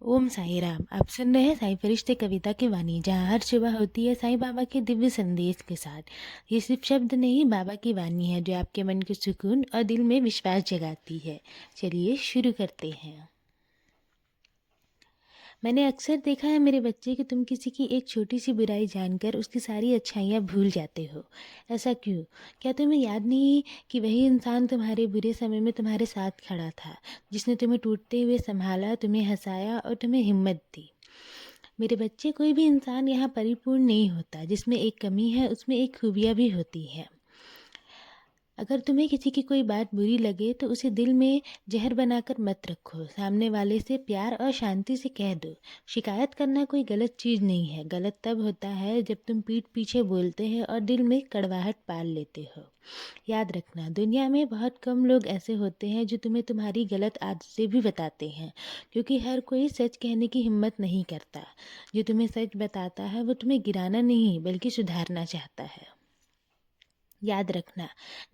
ओम साई राम। आप सुन रहे हैं साई फरिश्ते कविता की वाणी, जहाँ हर सुबह होती है साईं बाबा के दिव्य संदेश के साथ। ये सिर्फ शब्द नहीं, बाबा की वाणी है जो आपके मन को सुकून और दिल में विश्वास जगाती है। चलिए शुरू करते हैं। मैंने अक्सर देखा है मेरे बच्चे कि तुम किसी की एक छोटी सी बुराई जानकर उसकी सारी अच्छाइयाँ भूल जाते हो। ऐसा क्यों? क्या तुम्हें याद नहीं कि वही इंसान तुम्हारे बुरे समय में तुम्हारे साथ खड़ा था, जिसने तुम्हें टूटते हुए संभाला, तुम्हें हंसाया और तुम्हें हिम्मत दी? मेरे बच्चे, कोई भी इंसान यहाँ परिपूर्ण नहीं होता। जिसमें एक कमी है उसमें एक खूबियाँ भी होती हैं। अगर तुम्हें किसी की कोई बात बुरी लगे तो उसे दिल में जहर बनाकर मत रखो। सामने वाले से प्यार और शांति से कह दो। शिकायत करना कोई गलत चीज़ नहीं है। गलत तब होता है जब तुम पीठ पीछे बोलते हैं और दिल में कड़वाहट पाल लेते हो। याद रखना, दुनिया में बहुत कम लोग ऐसे होते हैं जो तुम्हें तुम्हारी गलत आदतें भी बताते हैं, क्योंकि हर कोई सच कहने की हिम्मत नहीं करता। जो तुम्हें सच बताता है वो तुम्हें गिराना नहीं बल्कि सुधारना चाहता है। याद रखना,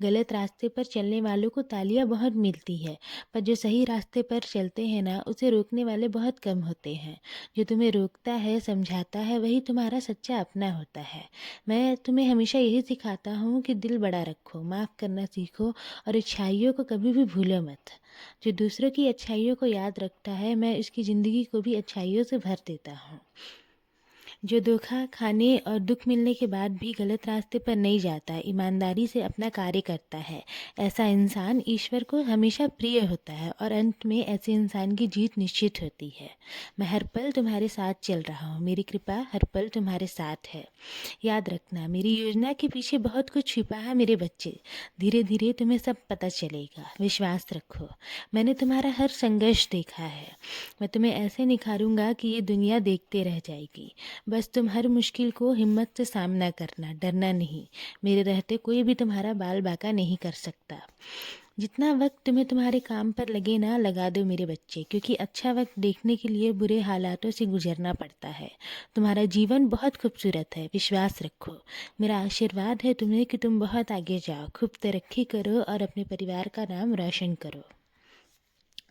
गलत रास्ते पर चलने वालों को तालियां बहुत मिलती है, पर जो सही रास्ते पर चलते हैं ना, उसे रोकने वाले बहुत कम होते हैं। जो तुम्हें रोकता है, समझाता है, वही तुम्हारा सच्चा अपना होता है। मैं तुम्हें हमेशा यही सिखाता हूँ कि दिल बड़ा रखो, माफ़ करना सीखो और अच्छाइयों को कभी भी भूलो मत। जो दूसरों की अच्छाइयों को याद रखता है, मैं उसकी ज़िंदगी को भी अच्छाइयों से भर देता हूँ। जो धोखा खाने और दुख मिलने के बाद भी गलत रास्ते पर नहीं जाता, ईमानदारी से अपना कार्य करता है, ऐसा इंसान ईश्वर को हमेशा प्रिय होता है और अंत में ऐसे इंसान की जीत निश्चित होती है। मैं हर पल तुम्हारे साथ चल रहा हूँ, मेरी कृपा हर पल तुम्हारे साथ है। याद रखना, मेरी योजना के पीछे बहुत कुछ छिपा है मेरे बच्चे। धीरे धीरे तुम्हें सब पता चलेगा, विश्वास रखो। मैंने तुम्हारा हर संघर्ष देखा है। मैं तुम्हें ऐसे निखारूंगा कि ये दुनिया देखते रह जाएगी। बस तुम हर मुश्किल को हिम्मत से सामना करना, डरना नहीं। मेरे रहते कोई भी तुम्हारा बाल बाका नहीं कर सकता। जितना वक्त तुम्हें तुम्हारे काम पर लगे ना, लगा दो मेरे बच्चे, क्योंकि अच्छा वक्त देखने के लिए बुरे हालातों से गुजरना पड़ता है। तुम्हारा जीवन बहुत खूबसूरत है, विश्वास रखो। मेरा आशीर्वाद है तुम्हें कि तुम बहुत आगे जाओ, खूब तरक्की करो और अपने परिवार का नाम रोशन करो।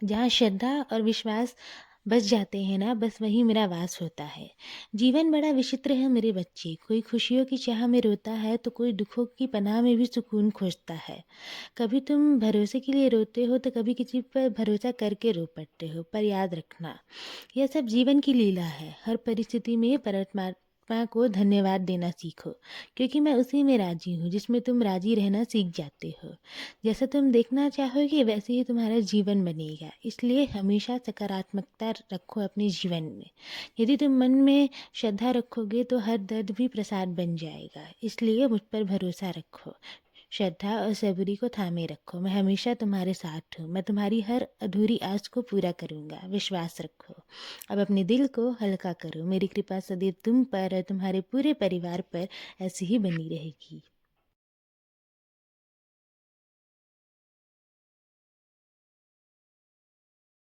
जहाँ श्रद्धा और विश्वास बस जाते हैं ना, बस वहीं मेरा वास होता है। जीवन बड़ा विचित्र है मेरे बच्चे। कोई खुशियों की चाह में रोता है तो कोई दुखों की पनाह में भी सुकून खोजता है। कभी तुम भरोसे के लिए रोते हो तो कभी किसी पर भरोसा करके रो पड़ते हो, पर याद रखना, यह सब जीवन की लीला है। हर परिस्थिति में परमात्मा को धन्यवाद देना सीखो, क्योंकि मैं उसी में राजी हूँ जिसमें तुम राजी रहना सीख जाते हो। जैसा तुम देखना चाहोगे वैसे ही तुम्हारा जीवन बनेगा, इसलिए हमेशा सकारात्मकता रखो अपने जीवन में। यदि तुम मन में श्रद्धा रखोगे तो हर दर्द भी प्रसाद बन जाएगा। इसलिए मुझ पर भरोसा रखो, श्रद्धा और सबूरी को थामे रखो। मैं हमेशा तुम्हारे साथ हूँ। मैं तुम्हारी हर अधूरी आस को पूरा करूँगा, विश्वास रखो। अब अपने दिल को हल्का करो। मेरी कृपा सदैव तुम पर और तुम्हारे पूरे परिवार पर ऐसी ही बनी रहेगी।